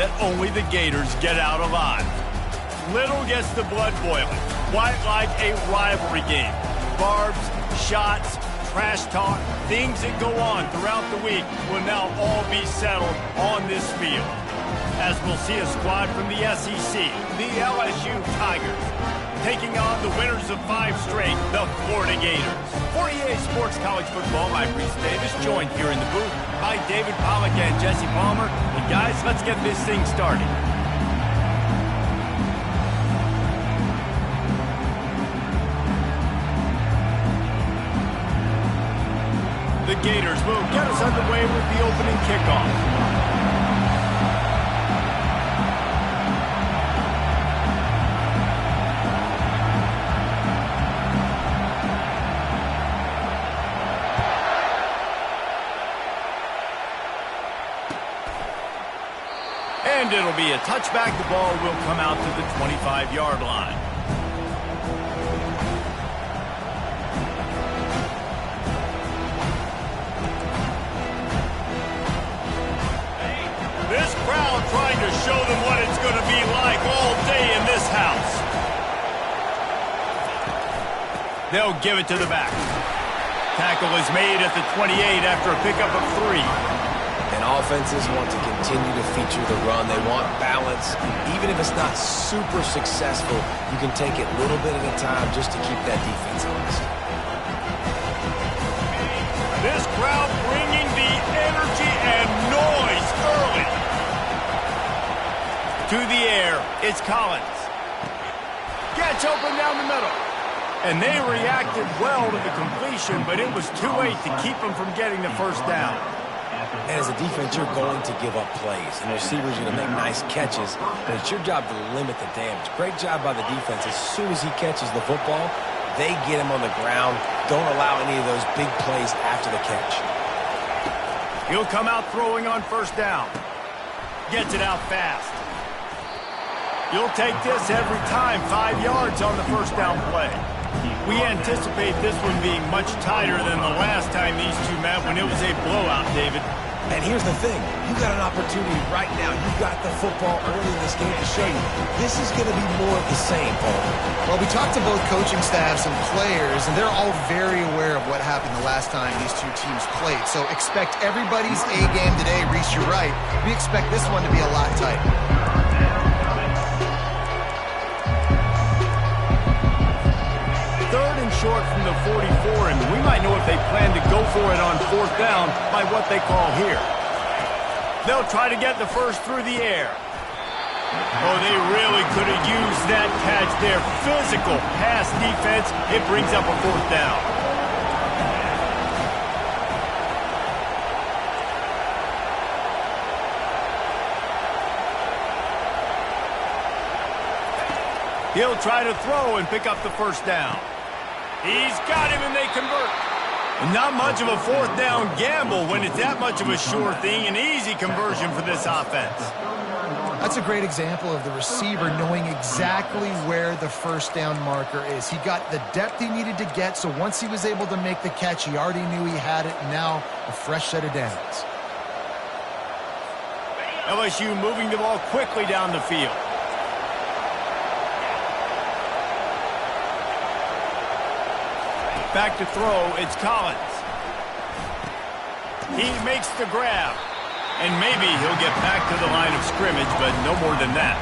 that only the Gators get out alive. Little gets the blood boiling, quite like a rivalry game. Barbs, shots, trash talk, things that go on throughout the week will now all be settled on this field. As we'll see a squad from the SEC, the LSU Tigers, taking on the winners of 5 straight, the Florida Gators. For EA Sports College Football, I'm Reese Davis, joined here in the booth by David Pollack and Jesse Palmer. And guys, let's get this thing started. The Gators will get us underway with the opening kickoff. And it'll be a touchback. The ball will come out to the 25-yard line. This crowd trying to show them what it's going to be like all day in this house. They'll give it to the back. Tackle is made at the 28 after a pickup of 3. And offenses want to continue to feature the run. They want balance. Even if it's not super successful, you can take it little bit at a time just to keep that defense honest. This crowd bringing the energy and noise early. To the air, it's Collins. Gets open down the middle. And they reacted well to the completion, but it was too late to keep them from getting the first down. And as a defense, you're going to give up plays, and receivers are going to make nice catches, but it's your job to limit the damage. Great job by the defense. As soon as he catches the football, they get him on the ground. Don't allow any of those big plays after the catch. He'll come out throwing on first down. Gets it out fast. You'll take this every time. 5 yards on the first down play. We anticipate this one being much tighter than the last time these two met when it was a blowout, David. And here's the thing. You've got an opportunity right now. You've got the football early in this game to show you. This is going to be more of the same, Paul. Well, we talked to both coaching staffs and players, and they're all very aware of what happened the last time these two teams played. So expect everybody's A game today. Reese, you're right. We expect this one to be a lot tighter. Third and short from the 44, and we might know if they plan to go for it on fourth down by what they call here. They'll try to get the first through the air. Oh, they really could have used that catch there. Physical pass defense. It brings up a fourth down. He'll try to throw and pick up the first down. He's got him, and they convert. Not much of a fourth down gamble when it's that much of a sure thing. An easy conversion for this offense. That's a great example of the receiver knowing exactly where the first down marker is. He got the depth he needed to get, so once he was able to make the catch, he already knew he had it. Now a fresh set of downs. LSU moving the ball quickly down the field. Back to throw, it's Collins. He makes the grab. And maybe he'll get back to the line of scrimmage, but no more than that.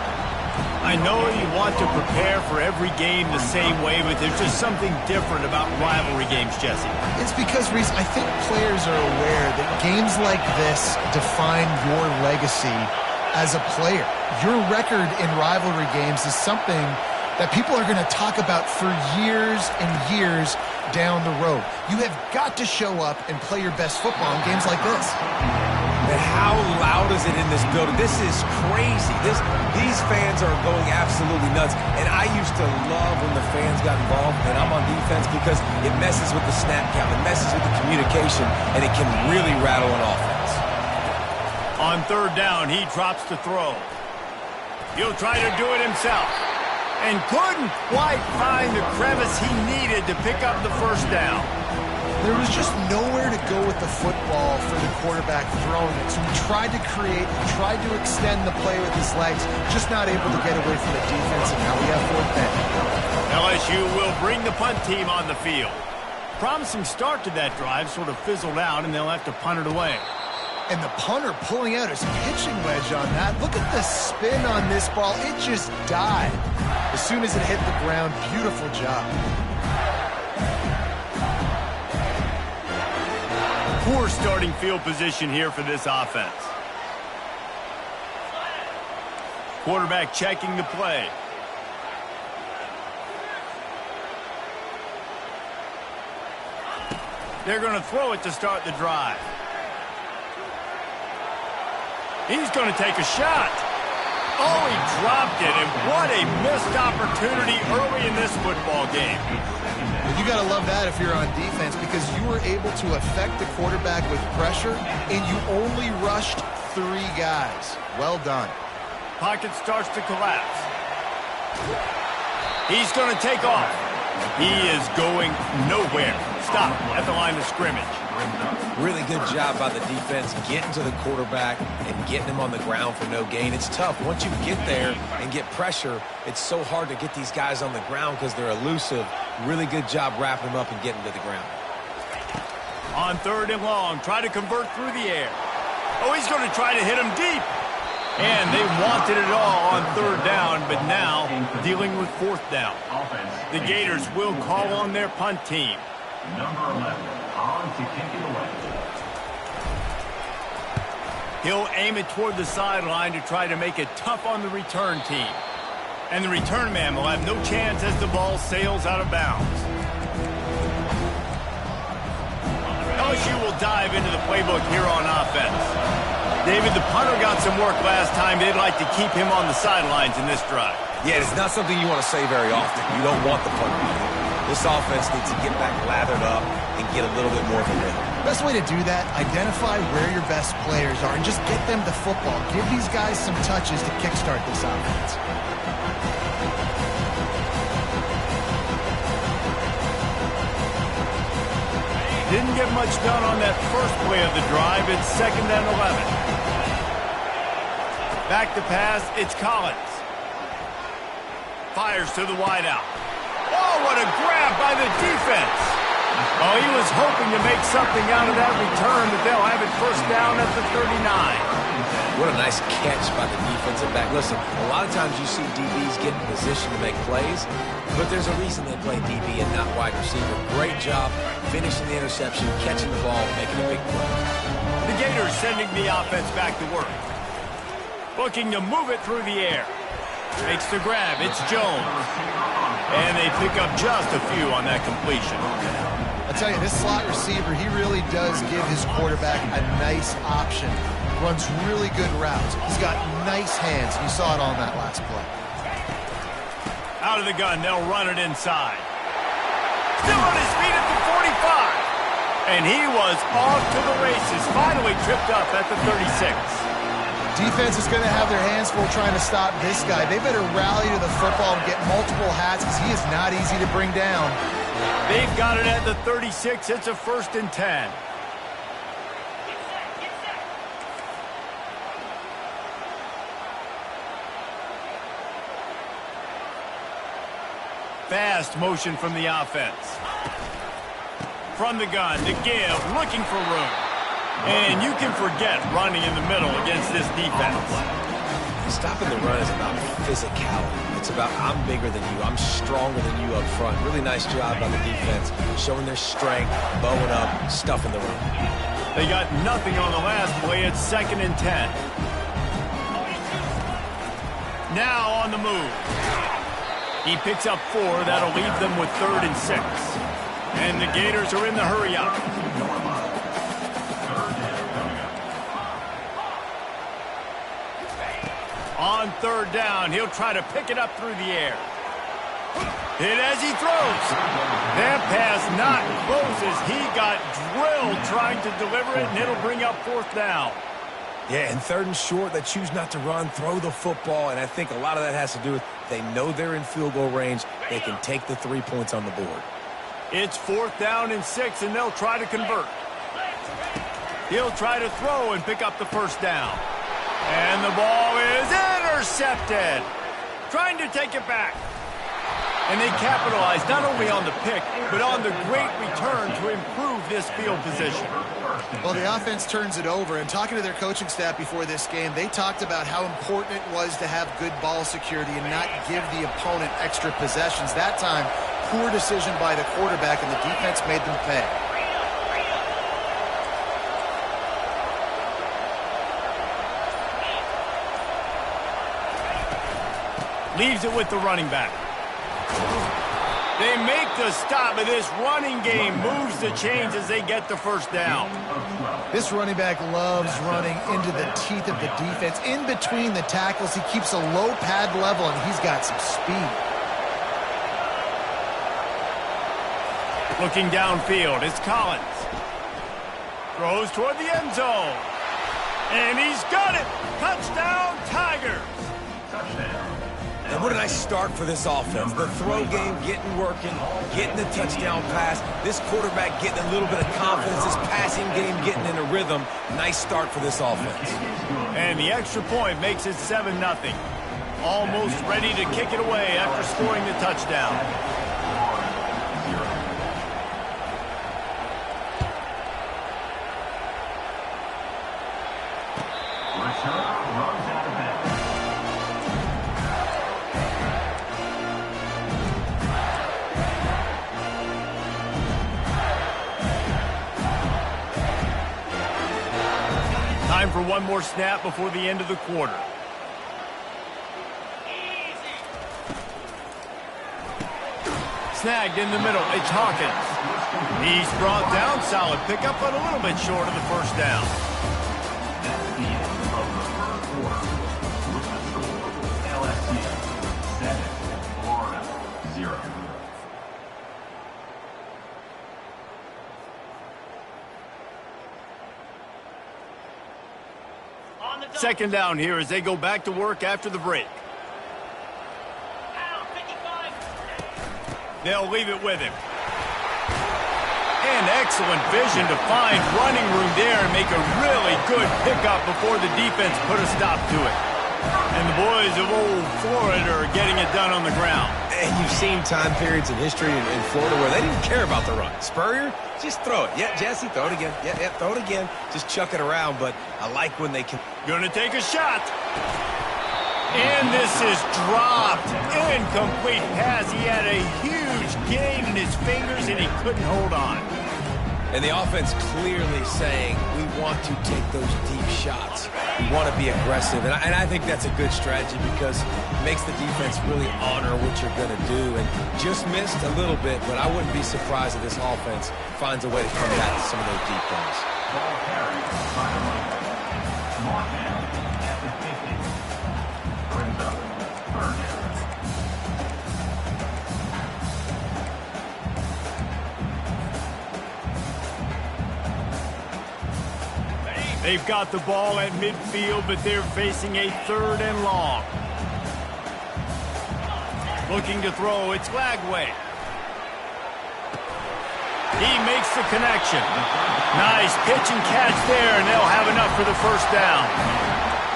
I know you want to prepare for every game the same way, but there's just something different about rivalry games, Jesse. It's because, Reese, I think players are aware that games like this define your legacy as a player. Your record in rivalry games is something that people are going to talk about for years and years down the road. You have got to show up and play your best football in games like this. And how loud is it in this building? This is crazy. These fans are going absolutely nuts. And I used to love when the fans got involved, and I'm on defense, because it messes with the snap count, it messes with the communication, and it can really rattle an offense. On third down, he drops to throw. He'll try to do it himself. And couldn't quite find the crevice he needed to pick up the first down. There was just nowhere to go with the football for the quarterback throwing it. So he tried to create, tried to extend the play with his legs, just not able to get away from the defense, and now we have 4th down. LSU will bring the punt team on the field. Promising start to that drive, sort of fizzled out, and they'll have to punt it away. And the punter pulling out his pitching wedge on that. Look at the spin on this ball. It just died as soon as it hit the ground. Beautiful job. Poor starting field position here for this offense. Quarterback checking the play. They're going to throw it to start the drive. He's going to take a shot. Oh, he dropped it, and what a missed opportunity early in this football game. You got to love that if you're on defense, because you were able to affect the quarterback with pressure, and you only rushed 3 guys. Well done. Pocket starts to collapse. He's going to take off. He is going nowhere. Stop at the line of scrimmage. Really good job by the defense getting to the quarterback and getting him on the ground for no gain. It's tough. Once you get there and get pressure, it's so hard to get these guys on the ground because they're elusive. Really good job wrapping them up and getting to the ground. On 3rd and long, try to convert through the air. Oh, he's going to try to hit him deep. And they wanted it all on 3rd down, but now dealing with 4th down. The Gators will call on their punt team. Number 11, on to kick it away. He'll aim it toward the sideline to try to make it tough on the return team. And the return man will have no chance as the ball sails out of bounds. LSU will dive into the playbook here on offense. David, the punter got some work last time. They'd like to keep him on the sidelines in this drive. Yeah, it's not something you want to say very often. You don't want the punter. This offense needs to get back lathered up and get a little bit more of a rhythm. Best way to do that, identify where your best players are and just get them the football. Give these guys some touches to kickstart this offense. Didn't get much done on that first play of the drive. It's 2nd and 11. Back to pass, it's Collins. Fires to the wideout. Oh, what a grab by the defense. Oh, he was hoping to make something out of that return, but they'll have it 1st down at the 39. What a nice catch by the defensive back. Listen, a lot of times you see DBs get in position to make plays, but there's a reason they play DB and not wide receiver. Great job finishing the interception, catching the ball, making a big play. The Gators sending the offense back to work. Looking to move it through the air. Makes the grab. It's Jones. And they pick up just a few on that completion. I'll tell you, this slot receiver, he really does give his quarterback a nice option. Runs really good routes. He's got nice hands. You saw it on that last play. Out of the gun, they'll run it inside. Still on his feet at the 45. And he was off to the races. Finally tripped up at the 36. Defense is going to have their hands full trying to stop this guy. They better rally to the football and get multiple hats because he is not easy to bring down. They've got it at the 36. It's a 1st and 10. Fast motion from the offense. From the gun to give, looking for room. And you can forget running in the middle against this defense. Stopping the run is about physicality. It's about I'm bigger than you. I'm stronger than you up front. Really nice job by the defense, showing their strength, bowing up, stuffing the run. They got nothing on the last play. It's 2nd and 10. Now on the move. He picks up 4. That'll leave them with 3rd and 6. And the Gators are in the hurry up. On 3rd down, he'll try to pick it up through the air. Hit as he throws. That pass not closes. He got drilled trying to deliver it, and it'll bring up 4th down. Yeah, and 3rd and short, they choose not to run, throw the football, and I think a lot of that has to do with they know they're in field goal range. They can take the 3 points on the board. It's 4th down and 6, and they'll try to convert. He'll try to throw and pick up the first down. And the ball is intercepted. Trying to take it back. And they capitalize not only on the pick, but on the great return to improve this field position. Well, the offense turns it over, and talking to their coaching staff before this game, they talked about how important it was to have good ball security and not give the opponent extra possessions. That time, poor decision by the quarterback, and the defense made them pay. Leaves it with the running back. They make the stop, but this running game moves the chains as they get the first down. This running back loves running into the teeth of the defense. In between the tackles, he keeps a low pad level, and he's got some speed. Looking downfield, it's Collins. Throws toward the end zone. And he's got it. Touchdown, Tigers. Touchdown. And what a nice start for this offense. The throw game getting working, getting the touchdown pass. This quarterback getting a little bit of confidence. This passing game getting in a rhythm. Nice start for this offense. And the extra point makes it 7-0. Almost ready to kick it away after scoring the touchdown. Time for one more snap before the end of the quarter. Snagged in the middle. It's Hawkins. He's brought down. Solid pickup, but a little bit short of the first down. That's the end of the first quarter. With the score, LSU 7, Florida 0. Second down here as they go back to work after the break. They'll leave it with him. And excellent vision to find running room there and make a really good pickup before the defense put a stop to it. And the boys of old Florida are getting it done on the ground. And you've seen time periods in history in Florida where they didn't care about the run. Spurrier, just throw it. Yeah, Jesse, throw it again. Yeah, throw it again. Just chuck it around, but I like when they can. Gonna take a shot. And this is dropped. Incomplete pass. He had a huge gain in his fingers, and he couldn't hold on. And the offense clearly saying, we want to take those deep shots. We want to be aggressive. And I think that's a good strategy because it makes the defense really honor what you're going to do. And just missed a little bit, but I wouldn't be surprised if this offense finds a way to come back to some of those deep throws. Ball carried by the running back. Montana at the 50. Brings up third down. They've got the ball at midfield, but they're facing a 3rd and long. Looking to throw, it's Lagway. He makes the connection. Nice pitch and catch there, and they'll have enough for the first down.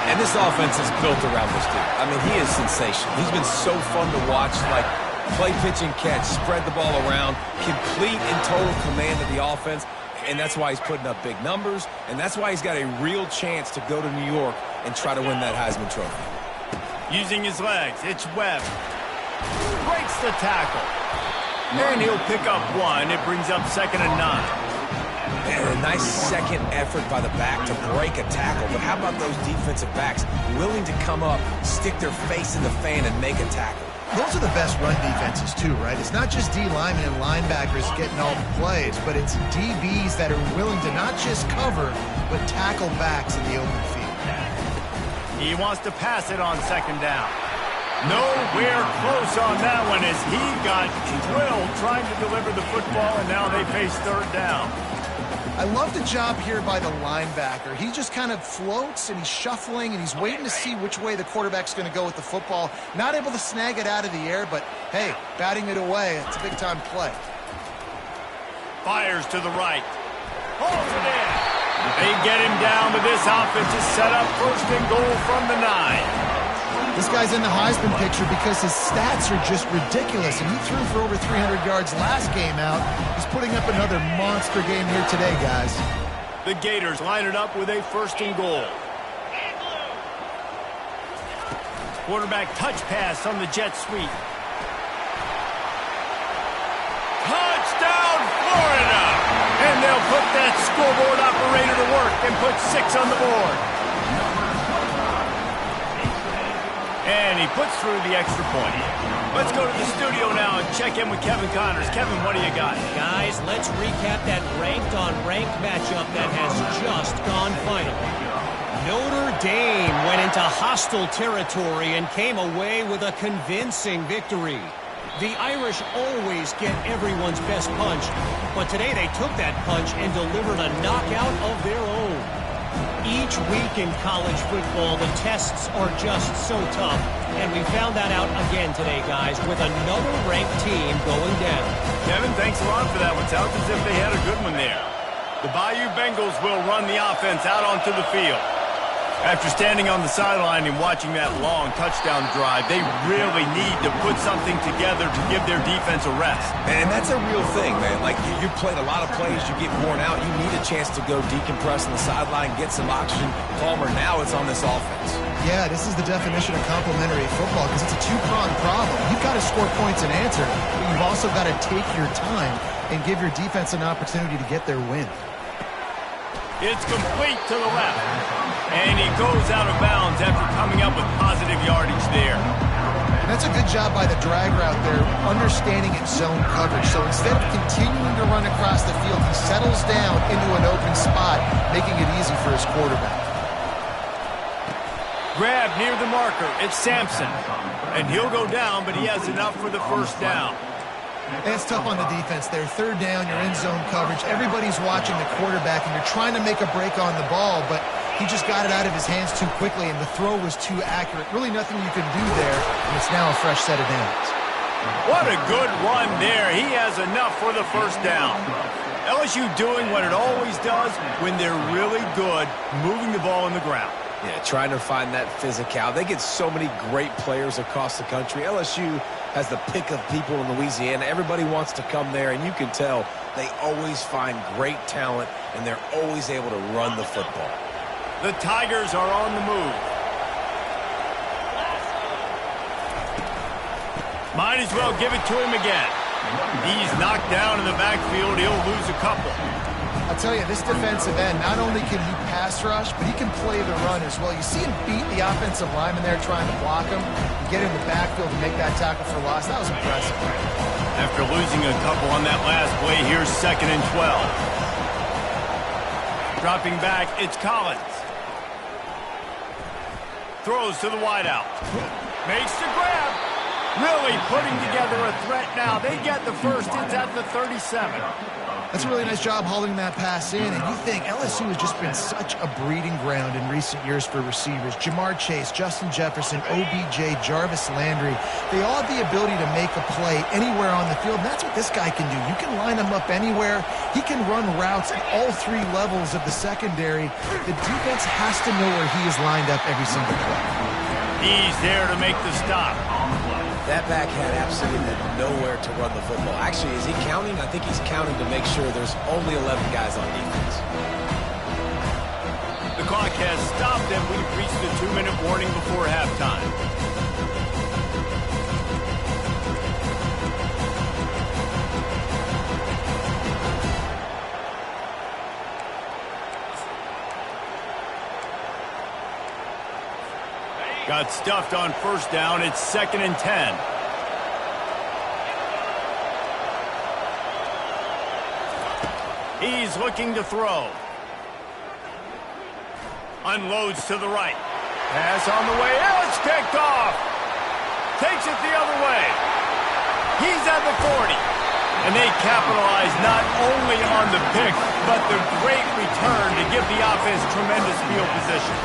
And this offense is built around this dude. I mean, he is sensational. He's been so fun to watch, like play, pitch, and catch, spread the ball around, complete and total command of the offense. And that's why he's putting up big numbers, and that's why he's got a real chance to go to New York and try to win that Heisman Trophy. Using his legs, it's Webb. Breaks the tackle. And he'll pick up one. It brings up 2nd and 9. And a nice second effort by the back to break a tackle. But how about those defensive backs willing to come up, stick their face in the fan, and make a tackle? Those are the best run defenses, too, right? It's not just D linemen and linebackers getting all the plays, but it's DBs that are willing to not just cover, but tackle backs in the open field. He wants to pass it on 2nd down. Nowhere close on that one as he got drilled trying to deliver the football, and now they face 3rd down. I love the job here by the linebacker. He just kind of floats, and he's shuffling, and he's waiting to see which way the quarterback's going to go with the football. Not able to snag it out of the air, but, hey, batting it away, it's a big-time play. Fires to the right. Holds it in. They get him down, but this offense is set up first and goal from the 9. This guy's in the Heisman picture because his stats are just ridiculous, and he threw for over 300 yards last game out. He's putting up another monster game here today, guys. The Gators line it up with a first and goal. Quarterback touch pass on the jet sweep. Touchdown, Florida! And they'll put that scoreboard operator to work and put 6 on the board. And he puts through the extra point. Let's go to the studio now and check in with Kevin Connors. Kevin, what do you got? Guys, let's recap that ranked-on-ranked matchup that has just gone final. Notre Dame went into hostile territory and came away with a convincing victory. The Irish always get everyone's best punch, but today they took that punch and delivered a knockout of their own. Each week in college football, the tests are just so tough, and we found that out again today, guys, with another ranked team going down. Kevin, thanks a lot for that one. Sounds as if they had a good one there. The Bayou Bengals will run the offense out onto the field. After standing on the sideline and watching that long touchdown drive, they really need to put something together to give their defense a rest. And that's a real thing, man. Like, you played a lot of plays, you get worn out. You need a chance to go decompress on the sideline, get some oxygen. Palmer, now it's on this offense. Yeah, this is the definition of complementary football because it's a two-pronged problem. You've got to score points and answer, but you've also got to take your time and give your defense an opportunity to get their win. It's complete to the left. And he goes out of bounds after coming up with positive yardage there. And that's a good job by the drag route there, understanding its zone coverage. So instead of continuing to run across the field, he settles down into an open spot, making it easy for his quarterback. Grab near the marker. It's Sampson. And he'll go down, but he has enough for the first down. And it's tough on the defense there. Third down, you're in zone coverage. Everybody's watching the quarterback, and you're trying to make a break on the ball, but he just got it out of his hands too quickly, and the throw was too accurate. Really nothing you can do there, and it's now a fresh set of downs. What a good run there. He has enough for the first down. LSU doing what it always does when they're really good, moving the ball in the ground. Yeah, trying to find that physical. They get so many great players across the country. LSU has the pick of people in Louisiana. Everybody wants to come there, and you can tell they always find great talent, and they're always able to run the football. The Tigers are on the move. Might as well give it to him again. He's knocked down in the backfield. He'll lose a couple. I'll tell you, this defensive end, not only can he pass rush, but he can play the run as well. You see him beat the offensive lineman there trying to block him, get in the backfield and make that tackle for loss. That was impressive. After losing a couple on that last play, here's 2nd and 12. Dropping back, it's Collins. Throws to the wideout. Makes the grab. Really putting together a threat now. They get the first. It's at the 37. That's a really nice job hauling that pass in, and you think LSU has just been such a breeding ground in recent years for receivers. Jamar Chase, Justin Jefferson, OBJ, Jarvis Landry, they all have the ability to make a play anywhere on the field, and that's what this guy can do. You can line him up anywhere. He can run routes at all 3 levels of the secondary. The defense has to know where he is lined up every single play. He's there to make the stop. That back had absolutely nowhere to run the football. Actually, is he counting? I think he's counting to make sure there's only 11 guys on defense. The clock has stopped, and we've reached the 2-minute warning before halftime. Got stuffed on first down. It's 2nd and 10. He's looking to throw. Unloads to the right. Pass on the way. Oh, it's picked off. Takes it the other way. He's at the 40. And they capitalize not only on the pick, but the great return to give the offense tremendous field position.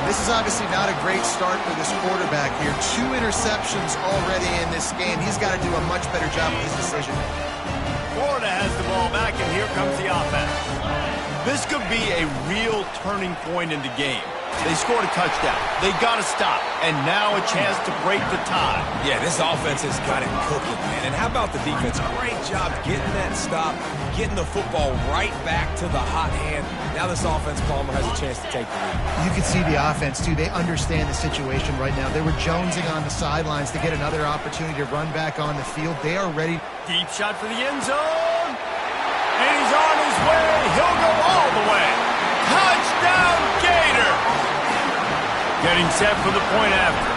This is obviously not a great start for this quarterback here. 2 interceptions already in this game. He's got to do a much better job with his decision. Florida has the ball ball back, and here comes the offense. This could be a real turning point in the game. They scored a touchdown. They got to stop. And now a chance to break the tie. Yeah, this offense has got it cooking, man. And how about the defense? Great job getting that stop, getting the football right back to the hot hand. Now this offense, Palmer, has a chance to take the lead. You can see the offense, too. They understand the situation right now. They were jonesing on the sidelines to get another opportunity to run back on the field. They are ready. Deep shot for the end zone. And he's on his way. He'll go all the way. Touchdown, Gators! Getting set for the point after.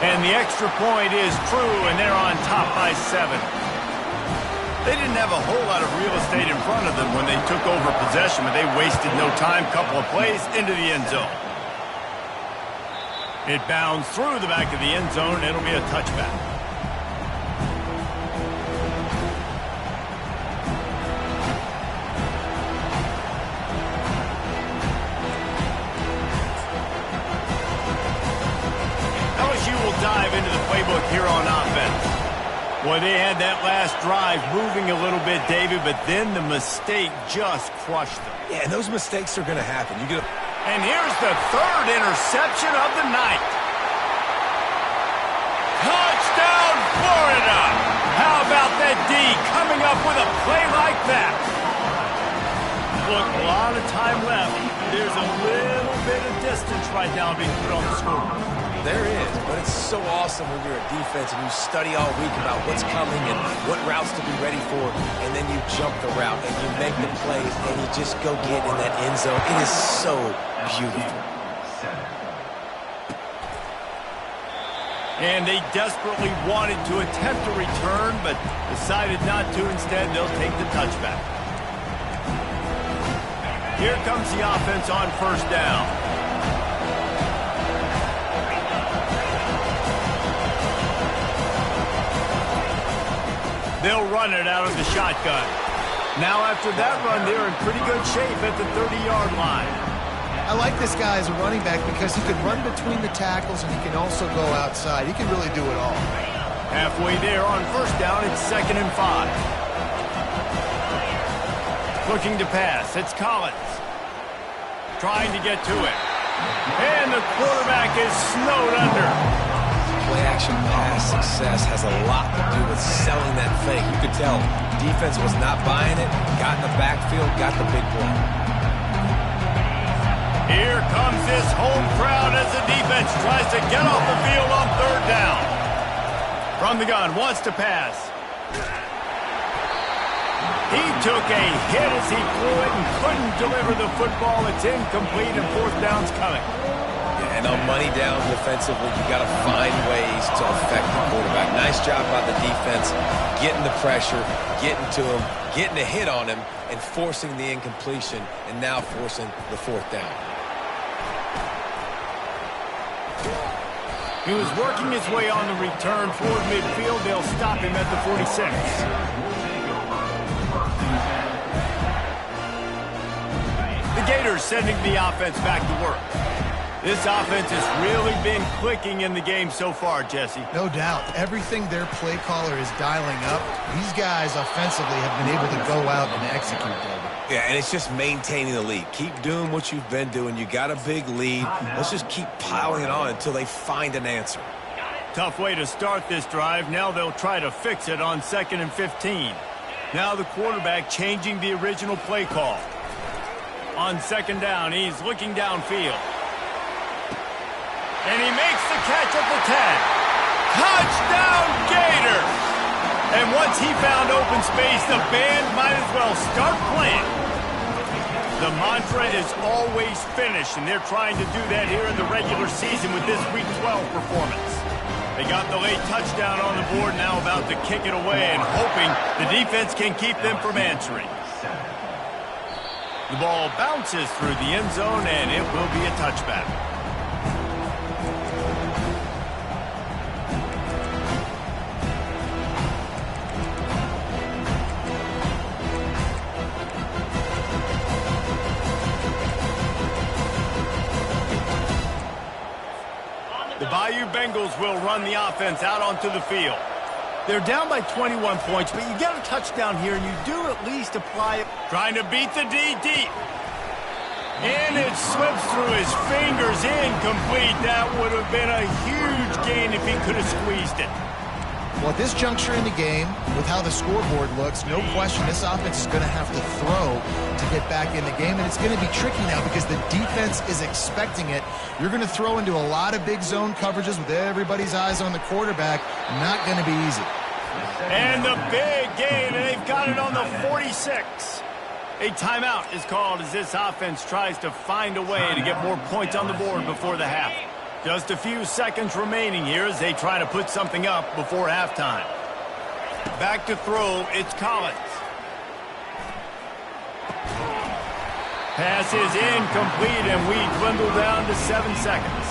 And the extra point is true, and they're on top by 7. They didn't have a whole lot of real estate in front of them when they took over possession, but they wasted no time. Couple of plays into the end zone. It bounds through the back of the end zone, and it'll be a touchback. Dive into the playbook here on offense. Boy, they had that last drive moving a little bit, David, but then the mistake just crushed them. Yeah, and those mistakes are going to happen. And here's the third interception of the night. Touchdown, Florida! How about that D coming up with a play like that? Look, a lot of time left. There's a little bit of distance right now being put on the scoreboard. There is, but it's so awesome when you're a defense and you study all week about what's coming and what routes to be ready for, and then you jump the route and you make the plays and you just go get in that end zone. It is so beautiful. And they desperately wanted to attempt a return, but decided not to. Instead, they'll take the touchback. Here comes the offense on first down. They'll run it out of the shotgun. Now after that run, they're in pretty good shape at the 30-yard line. I like this guy as a running back because he can run between the tackles and he can also go outside. He can really do it all. Halfway there on first down, it's 2nd and 5. Looking to pass, it's Collins. Trying to get to it. And the quarterback is snowed under. Play-action pass success has a lot to do with selling that fake. You could tell defense was not buying it, got in the backfield, got the big play. Here comes this home crowd as the defense tries to get off the field on third down. From the gun, wants to pass. He took a hit as he threw it and couldn't deliver the football. It's incomplete and fourth down's coming. And on money down defensively, you got to find ways to affect the quarterback. Nice job by the defense, getting the pressure, getting to him, getting a hit on him, and forcing the incompletion, and now forcing the fourth down. He was working his way on the return toward midfield. They'll stop him at the 46. The Gators sending the offense back to work. This offense has really been clicking in the game so far, Jesse. No doubt. Everything their play caller is dialing up, these guys offensively have been able to go out and execute, David. Yeah, and it's just maintaining the lead. Keep doing what you've been doing. You got a big lead. Let's just keep piling it on until they find an answer. Tough way to start this drive. Now they'll try to fix it on 2nd and 15. Now the quarterback changing the original play call. On 2nd down, he's looking downfield. And he makes the catch at the 10. Touchdown, Gators! And once he found open space, the band might as well start playing. The mantra is always finish, and they're trying to do that here in the regular season with this Week 12 performance. They got the late touchdown on the board, now about to kick it away and hoping the defense can keep them from answering. The ball bounces through the end zone, and it will be a touchback. The Bayou Bengals will run the offense out onto the field. They're down by 21 points, but you get a touchdown here, and you do at least apply it. Trying to beat the D deep. And it slips through his fingers, incomplete. That would have been a huge gain if he could have squeezed it. Well, at this juncture in the game, with how the scoreboard looks, no question this offense is going to have to throw to get back in the game, and it's going to be tricky now because the defense is expecting it. You're going to throw into a lot of big zone coverages with everybody's eyes on the quarterback. Not going to be easy. And the big gain, and they've got it on the 46. A timeout is called as this offense tries to find a way to get more points on the board before the half. Just a few seconds remaining here as they try to put something up before halftime. Back to throw, it's Collins. Pass is incomplete, and we dwindle down to 7 seconds.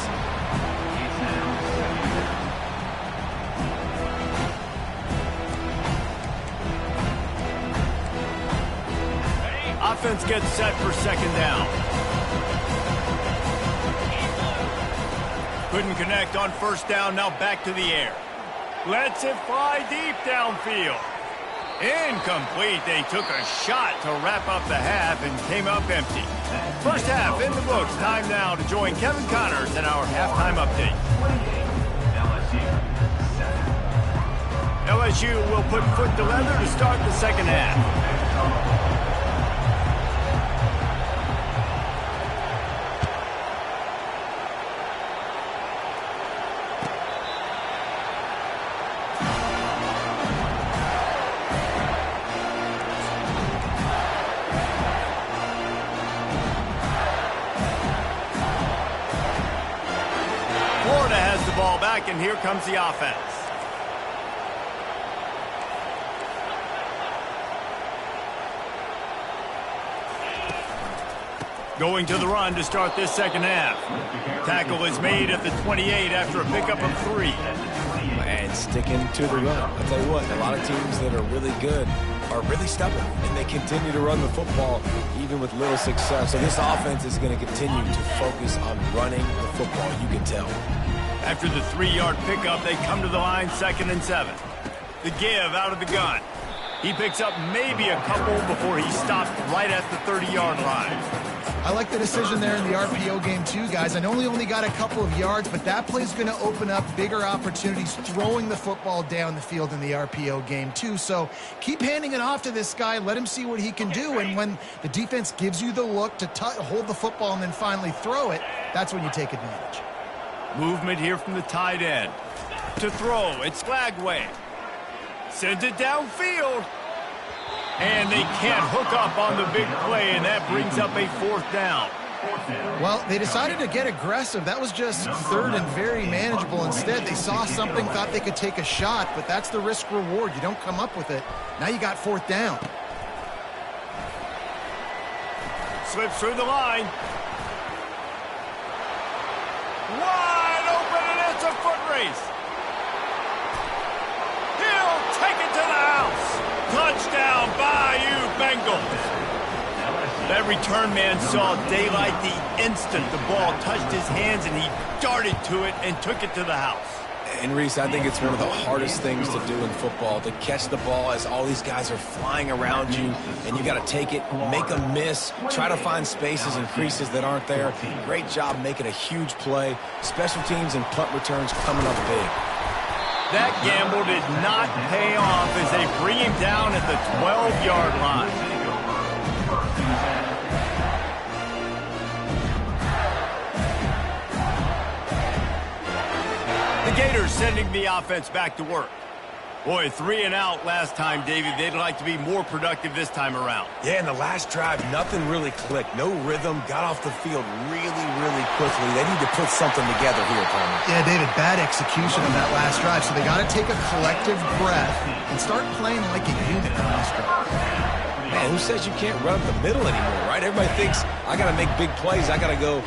Offense gets set for second down. Couldn't connect on first down, now back to the air. Lets it fly deep downfield. Incomplete. They took a shot to wrap up the half and came up empty. First half in the books. Time now to join Kevin Connors in our halftime update. LSU will put foot to leather to start the second half. And here comes the offense. Going to the run to start this second half. Tackle is made at the 28 after a pickup of 3. And sticking to the run. I'll tell you what, a lot of teams that are really good are really stubborn, and they continue to run the football even with little success. So this offense is going to continue to focus on running the football, you can tell. After the 3-yard pickup, they come to the line 2nd and 7. The give out of the gun. He picks up maybe a couple before he stops right at the 30-yard line. I like the decision there in the RPO game too, guys. I know he only got a couple of yards, but that play is going to open up bigger opportunities throwing the football down the field in the RPO game too. So keep handing it off to this guy. Let him see what he can do. And when the defense gives you the look to hold the football and then finally throw it, that's when you take advantage. Movement here from the tight end. To throw, it's Flagway. Sends it downfield. And they can't hook up on the big play, and that brings up a 4th down. Well, they decided to get aggressive. That was just 3rd and very manageable. Instead, they saw something, thought they could take a shot, but that's the risk reward. You don't come up with it. Now you got 4th down. Slips through the line. Wide open, and it's a foot race. He'll take it to the house. Touchdown, Bayou Bengals. That return man saw daylight the instant the ball touched his hands, and he darted to it and took it to the house. And Reese, I think it's one of the hardest things to do in football, to catch the ball as all these guys are flying around you, and you got to take it, make a miss, try to find spaces and creases that aren't there. Great job making a huge play. Special teams and punt returns coming up big. That gamble did not pay off as they bring him down at the 12-yard line. The Gators sending the offense back to work. Boy, 3 and out last time, David. They'd like to be more productive this time around. Yeah, in the last drive, nothing really clicked. No rhythm, got off the field really, really quickly. They need to put something together here, Palmer. Yeah, David, bad execution on that last drive, so they got to take a collective breath and start playing like a unit on this drive. Man, who says you can't run up the middle anymore, right? Everybody thinks, I got to make big plays. I got to go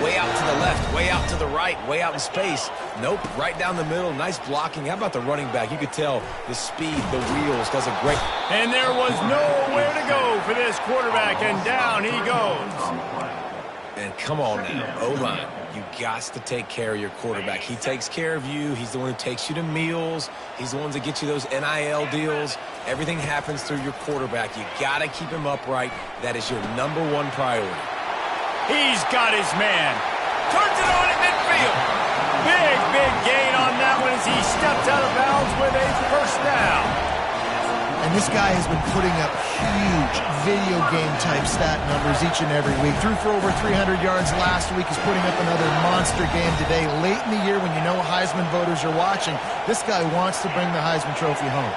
way out to the left, way out to the right, way out in space. Nope, right down the middle. Nice blocking. How about the running back? You could tell the speed, the wheels, does a great... And there was nowhere to go for this quarterback, and down he goes. And come on now, O-line. you got to take care of your quarterback. He takes care of you. He's the one who takes you to meals. He's the one that gets you those NIL deals. Everything happens through your quarterback. You got to keep him upright. That is your #1 priority. He's got his man. Turns it on at midfield. Big gain on that one as he steps out of bounds with a first down. And this guy has been putting up huge video game type stat numbers each and every week. Threw for over 300 yards last week. He's putting up another monster game today. Late in the year when you know Heisman voters are watching, this guy wants to bring the Heisman Trophy home.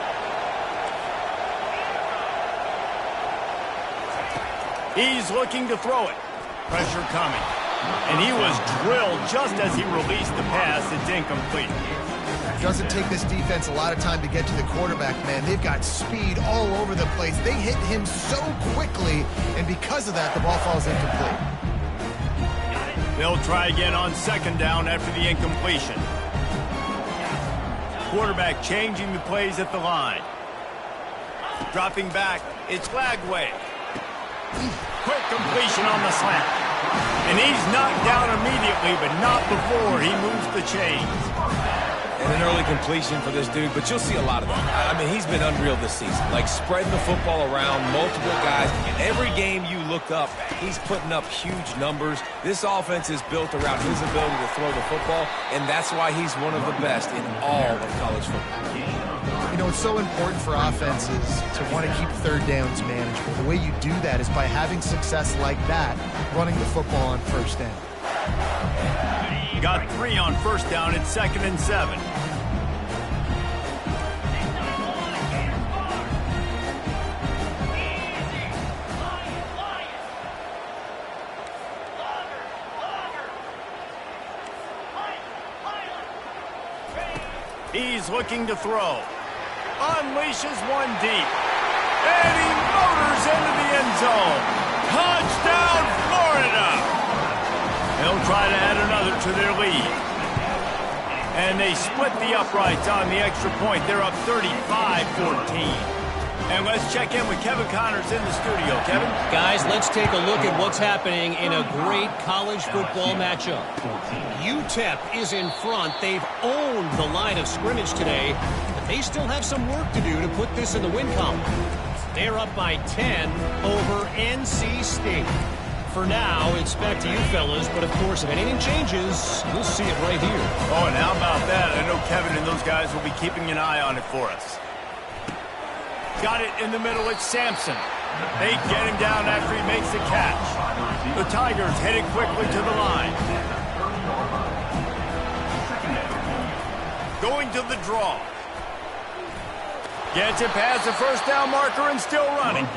He's looking to throw it. Pressure coming. And he was drilled just as he released the pass. It's incomplete. Doesn't take this defense a lot of time to get to the quarterback, man. They've got speed all over the place. They hit him so quickly, and because of that, the ball falls incomplete. They'll try again on second down after the incompletion. Quarterback changing the plays at the line. Dropping back, it's Lagway. Quick completion on the slant. And he's knocked down immediately, but not before he moves the chains. And an early completion for this dude, but you'll see a lot of that. I mean, he's been unreal this season. Like, spreading the football around, multiple guys. Every game you look up, he's putting up huge numbers. This offense is built around his ability to throw the football, and that's why he's one of the best in all of college football. You know, it's so important for offenses to want to keep third downs manageable. The way you do that is by having success like that, running the football on first down. Got 3 on first down. It's 2nd and 7. He's looking to throw. Unleashes one deep. And he motors into the end zone. Touchdown, Florida! They'll try to add another to their lead. And they split the uprights on the extra point. They're up 35-14. And let's check in with Kevin Connors in the studio. Kevin? Guys, let's take a look at what's happening in a great college football matchup. UTEP is in front. They've owned the line of scrimmage today, but they still have some work to do to put this in the win column. They're up by 10 over NC State. For now, it's back to you fellas, but of course, if anything changes, you'll see it right here. Oh, and how about that? I know Kevin and those guys will be keeping an eye on it for us. Got it in the middle, it's Sampson. They get him down after he makes the catch. The Tigers headed quickly to the line. Going to the draw. Gets it past the first down marker and still running.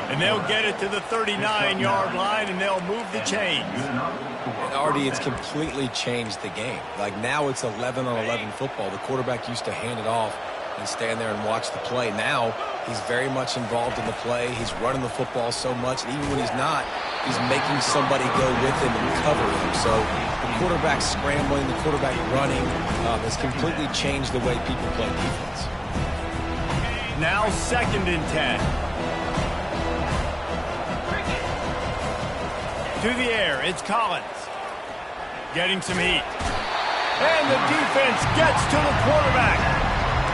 And they'll get it to the 39-yard line, and they'll move the chains. And Artie, it's completely changed the game. Like, now it's 11-on-11 football. The quarterback used to hand it off and stand there and watch the play. Now he's very much involved in the play. He's running the football so much, and even when he's not, he's making somebody go with him and cover him. So the quarterback scrambling, the quarterback running has completely changed the way people play defense. Now 2nd and 10. To the air, it's Collins. Getting some heat. And the defense gets to the quarterback.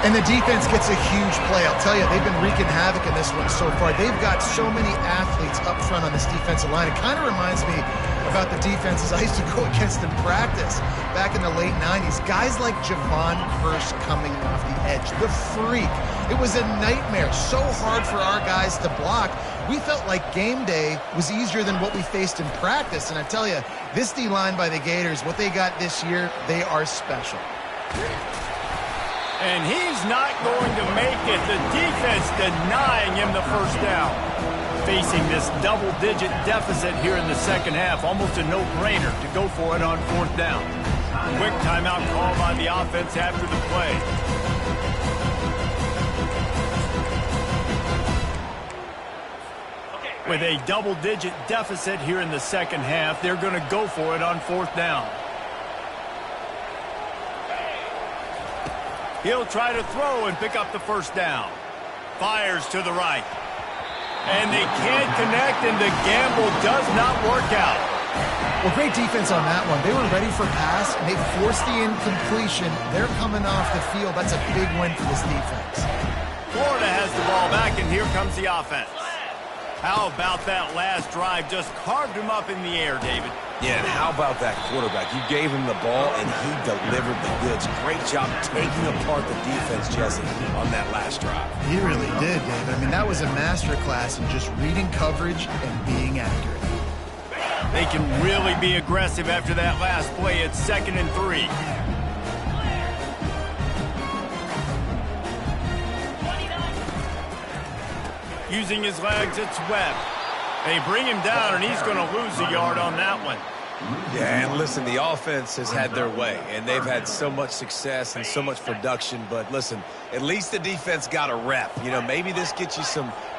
And the defense gets a huge play. I'll tell you, they've been wreaking havoc in this one so far. They've got so many athletes up front on this defensive line. It kind of reminds me about the defenses I used to go against in practice back in the late 90s. Guys like Javon Curse coming off the edge. The freak. It was a nightmare. So hard for our guys to block. We felt like game day was easier than what we faced in practice. And I tell you, this D-line by the Gators, what they got this year, they are special. And he's not going to make it. The defense denying him the first down. Facing this double-digit deficit here in the second half. Almost a no-brainer to go for it on 4th down. Quick timeout call by the offense after the play. With a double-digit deficit here in the second half, they're going to go for it on 4th down. He'll try to throw and pick up the first down. Fires to the right. And they can't connect, and the gamble does not work out. Well, great defense on that one. They were ready for pass, and they forced the incompletion. They're coming off the field. That's a big win for this defense. Florida has the ball back, and here comes the offense. How about that last drive? Just carved him up in the air, David. Yeah, and how about that quarterback? You gave him the ball, and he delivered the goods. Great job taking apart the defense, Jesse, on that last drive. He really did, David. I mean, that was a masterclass in just reading coverage and being accurate. They can really be aggressive after that last play. It's 2nd and 3. Using his legs, it's Webb. They bring him down, and he's going to lose a yard on that one. Yeah, and listen, the offense has had their way, and they've had so much success and so much production. But listen, at least the defense got a rep. You know, maybe this gets you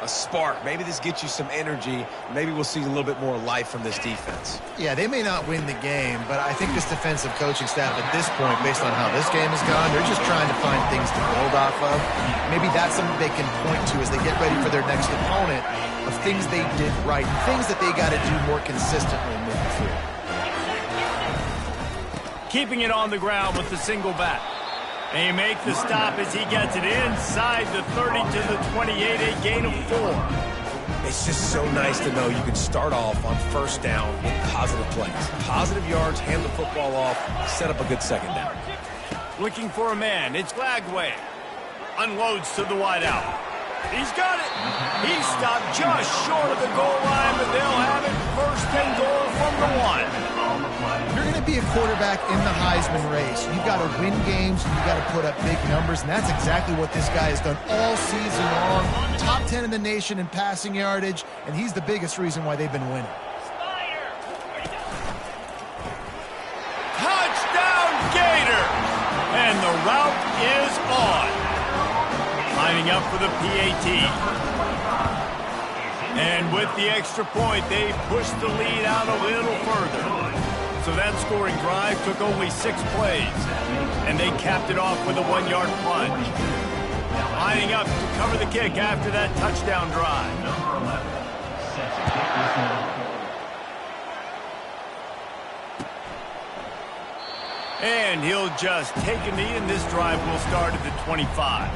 a spark. Maybe this gets you some energy. Maybe we'll see a little bit more life from this defense. Yeah, they may not win the game, but I think this defensive coaching staff at this point, based on how this game has gone, they're just trying to find things to build off of. Maybe that's something they can point to as they get ready for their next opponent, of things they did right, things that they got to do more consistently moving forward. Keeping it on the ground with the single back. They make the stop as he gets it inside the 30 to the 28, a gain of 4. It's just so nice to know you can start off on first down with positive plays. Positive yards, hand the football off, set up a good second down. Looking for a man. It's Glagway. Unloads to the wideout. He's got it. He stopped just short of the goal line, but they'll have it 1st and goal from the 1. You're going to be a quarterback in the Heisman race. You've got to win games, and you've got to put up big numbers, and that's exactly what this guy has done all season long. Top 10 in the nation in passing yardage, and he's the biggest reason why they've been winning. Touchdown, Gator! And the route is on. Lining up for the PAT. And with the extra point, they pushed the lead out a little further. So that scoring drive took only 6 plays. And they capped it off with a 1-yard plunge. Lining up to cover the kick after that touchdown drive. And he'll just take a knee, and this drive will start at the 25.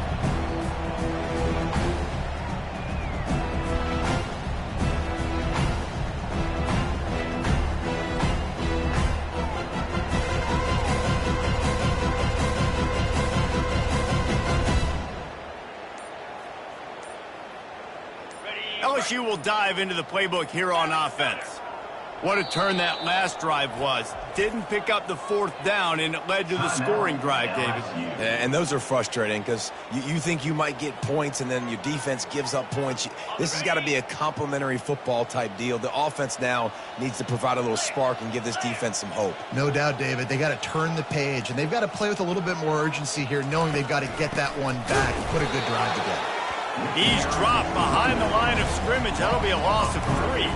LSU will dive into the playbook here on offense. What a turn that last drive was. Didn't pick up the 4th down, and it led to the scoring drive, David. Yeah, and those are frustrating because you think you might get points, and then your defense gives up points. This has got to be a complimentary football type deal. The offense now needs to provide a little spark and give this defense some hope. No doubt, David. They got to turn the page, and they've got to play with a little bit more urgency here, knowing they've got to get that one back and put a good drive together. He's dropped behind the line of scrimmage. That'll be a loss of 3.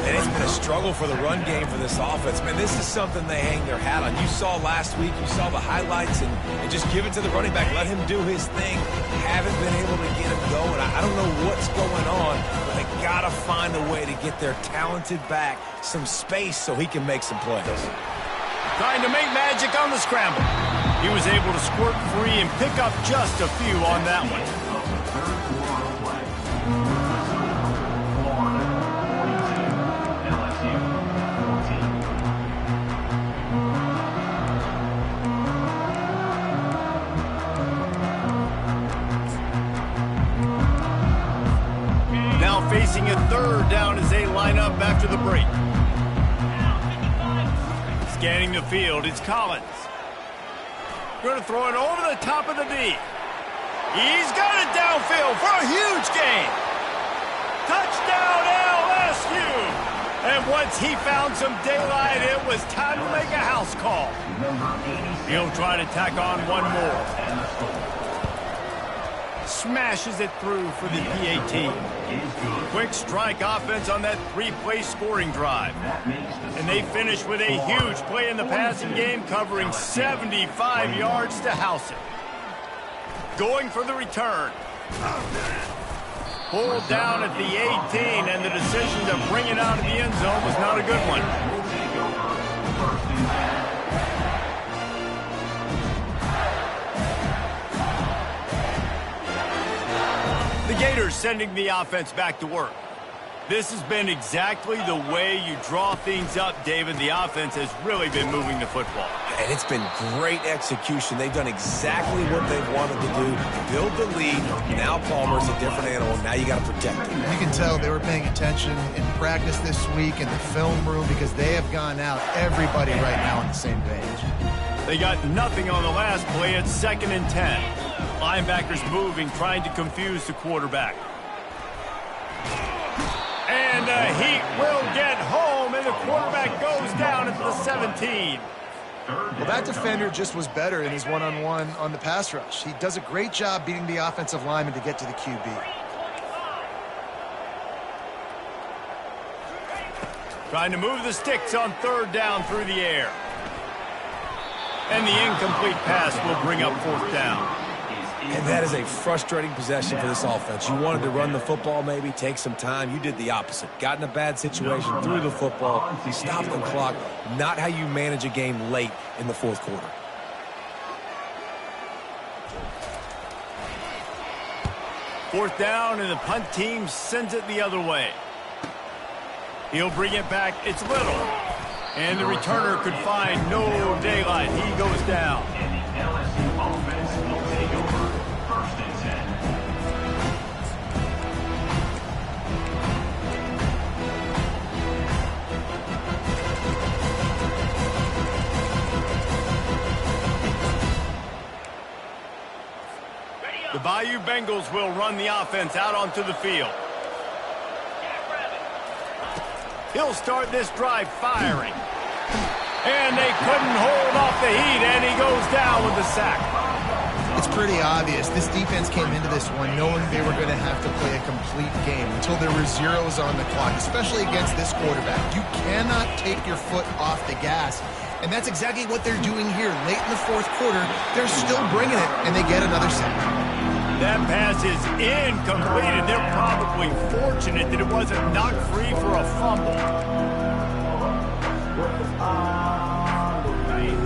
And it's been a struggle for the run game for this offense. Man, this is something they hang their hat on. You saw last week, you saw the highlights, and just give it to the running back. Let him do his thing. Haven't been able to get him going. I don't know what's going on, but they got to find a way to get their talented back some space so he can make some plays. Trying to make magic on the scramble. He was able to squirt free and pick up just a few on that one. Facing a 3rd down as they line up after the break. Scanning the field, it's Collins. Going to throw it over the top of the D. He's got it downfield for a huge gain. Touchdown LSU. And once he found some daylight, it was time to make a house call. He'll try to tack on one more. Smashes it through for the PAT. Quick strike offense on that 3-play scoring drive. And they finish with a huge play in the passing game, covering 75 yards to house it. Going for the return. Pulled down at the 18, and the decision to bring it out of the end zone was not a good one. Gators sending the offense back to work. This has been exactly the way you draw things up, David. The offense has really been moving the football. And it's been great execution. They've done exactly what they've wanted to do. Build the lead. Now Palmer's a different animal. Now you got to protect him. You can tell they were paying attention in practice this week in the film room because they have gone out, everybody right now on the same page. They got nothing on the last play. It's 2nd and 10. Linebackers moving, trying to confuse the quarterback. And the Heat will get home, and the quarterback goes down at the 17. Well, that defender just was better in his one-on-one on the pass rush. He does a great job beating the offensive lineman to get to the QB. Trying to move the sticks on 3rd down through the air. And the incomplete pass will bring up 4th down. And that is a frustrating possession for this offense. You wanted to run the football, maybe take some time. You did the opposite. Got in a bad situation, threw the football, stopped the clock. Not how you manage a game late in the 4th quarter. Fourth down, and the punt team sends it the other way. He'll bring it back. It's Little. And the returner could find no daylight. He goes down. And the LSU offense will take over 1st and 10. The Bayou Bengals will run the offense out onto the field. He'll start this drive firing. And they couldn't hold off the Heat, and he goes down with the sack. It's pretty obvious. This defense came into this one knowing they were going to have to play a complete game until there were zeros on the clock, especially against this quarterback. You cannot take your foot off the gas, and that's exactly what they're doing here. Late in the 4th quarter, they're still bringing it, and they get another sack. That pass is incomplete, and they're probably fortunate that it wasn't knocked free for a fumble.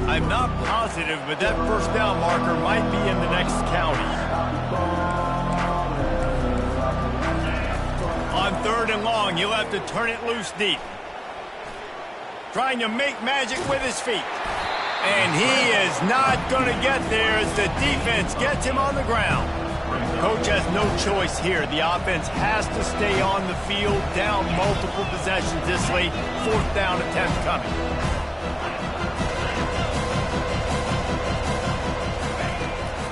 I'm not positive, but that 1st down marker might be in the next county. On 3rd and long, he'll have to turn it loose deep. Trying to make magic with his feet. And he is not going to get there as the defense gets him on the ground. Coach has no choice here. The offense has to stay on the field, down multiple possessions this late. 4th down attempt coming.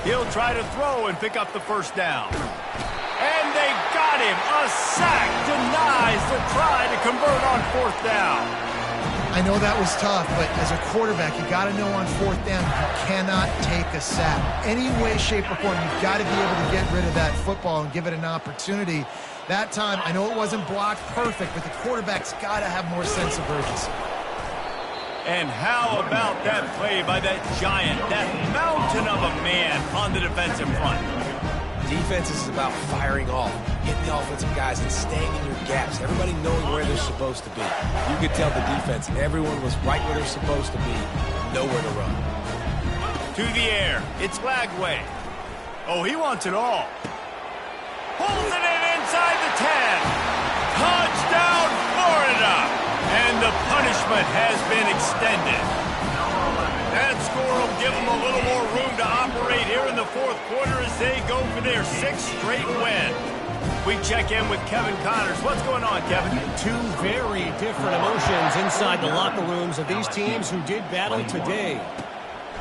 He'll try to throw and pick up the 1st down. And they got him. A sack denies the try to convert on 4th down. I know that was tough, but as a quarterback, you got to know on 4th down, you cannot take a sack. Any way, shape, or form, you've got to be able to get rid of that football and give it an opportunity. That time, I know it wasn't blocked perfect, but the quarterback's got to have more sense of urgency. And how about that play by that giant, that mountain of a man on the defensive front? Defense is about firing off, hitting the offensive guys and staying in your gaps. Everybody knowing where they're supposed to be. You could tell the defense, everyone was right where they're supposed to be, nowhere to run. To the air, it's Lagway. Oh, he wants it all. Pulls it in inside the 10. Touchdown, Florida! And the punishment has been extended. That score will give them a little more room to operate here in the 4th quarter as they go for their 6th straight win. We check in with Kevin Connors. What's going on, Kevin? 2 very different emotions inside the locker rooms of these teams who did battle today.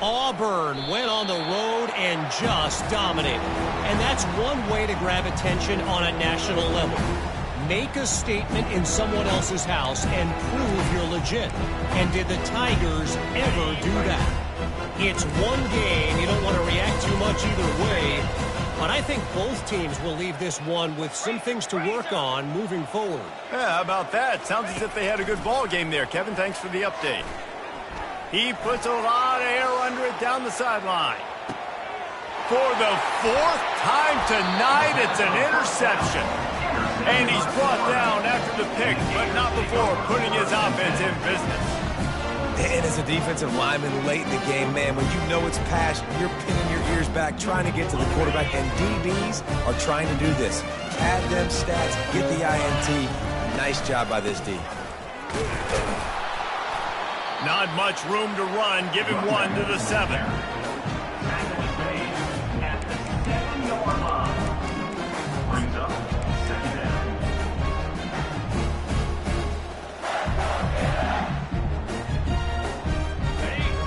Auburn went on the road and just dominated. And that's one way to grab attention on a national level. Make a statement in someone else's house and prove you're legit. And did the Tigers ever do that? It's one game. You don't want to react too much either way. But I think both teams will leave this one with some things to work on moving forward. Yeah, how about that? Sounds as if they had a good ball game there. Kevin, thanks for the update. He puts a lot of air under it down the sideline. For the 4th time tonight, it's an interception. And he's brought down after the pick, but not before putting his offense in business. And as a defensive lineman late in the game, man, when you know it's pass, you're pinning your ears back, trying to get to the quarterback, and DBs are trying to do this. Add them stats, get the INT. Nice job by this D. Not much room to run. Give him 1 to the 7. At the 7-yard line. Brings up second down.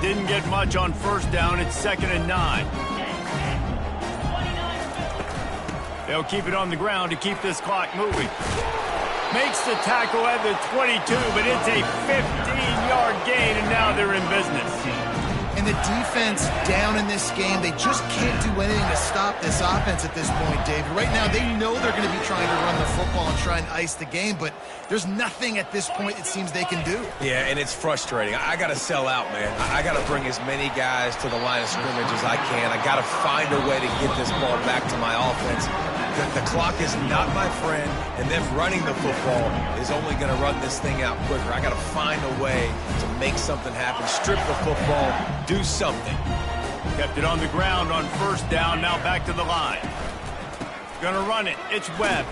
Didn't get much on first down. It's 2nd and 9. They'll keep it on the ground to keep this clock moving. Makes the tackle at the 22, but it's a 15-yard gain, and now they're in business. And the defense down in this game, they just can't do anything to stop this offense at this point, David. Right now, they know they're going to be trying to run the football and try and ice the game, but there's nothing at this point it seems they can do. Yeah, and it's frustrating. I got to sell out, man. I got to bring as many guys to the line of scrimmage as I can. I got to find a way to get this ball back to my offense. The clock is not my friend, and them running the football is only going to run this thing out quicker. I got to find a way to make something happen, strip the football, do something. Kept it on the ground on first down, now back to the line. Gonna run it, it's Webb.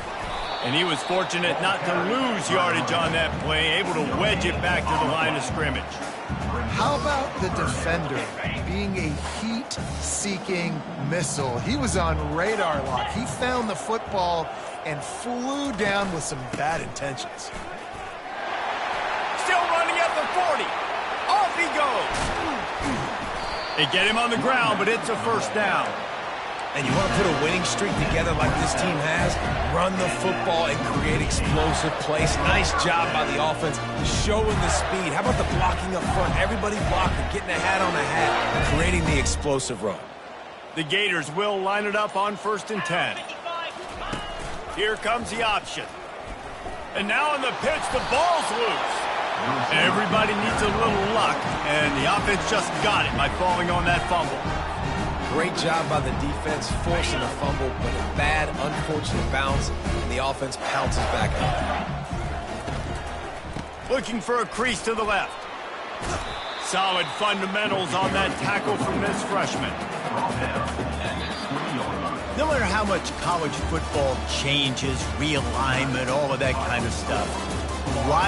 And he was fortunate not to lose yardage on that play, able to wedge it back to the line of scrimmage. How about the defender being a heat-seeking missile? He was on radar lock. He found the football and flew down with some bad intentions. Still running at the 40. Off he goes. They get him on the ground, but it's a first down. And you want to put a winning streak together like this team has, run the football and create explosive plays. Nice job by the offense, showing the speed. How about the blocking up front? Everybody blocking, getting a hat on a hat, creating the explosive run. The Gators will line it up on 1st and 10. Here comes the option. And now on the pitch, the ball's loose. Everybody needs a little luck, and the offense just got it by falling on that fumble. Great job by the defense, forcing a fumble, but a bad, unfortunate bounce, and the offense pounces back up. Looking for a crease to the left. Solid fundamentals on that tackle from this freshman. No matter how much college football changes, realignment, all of that kind of stuff,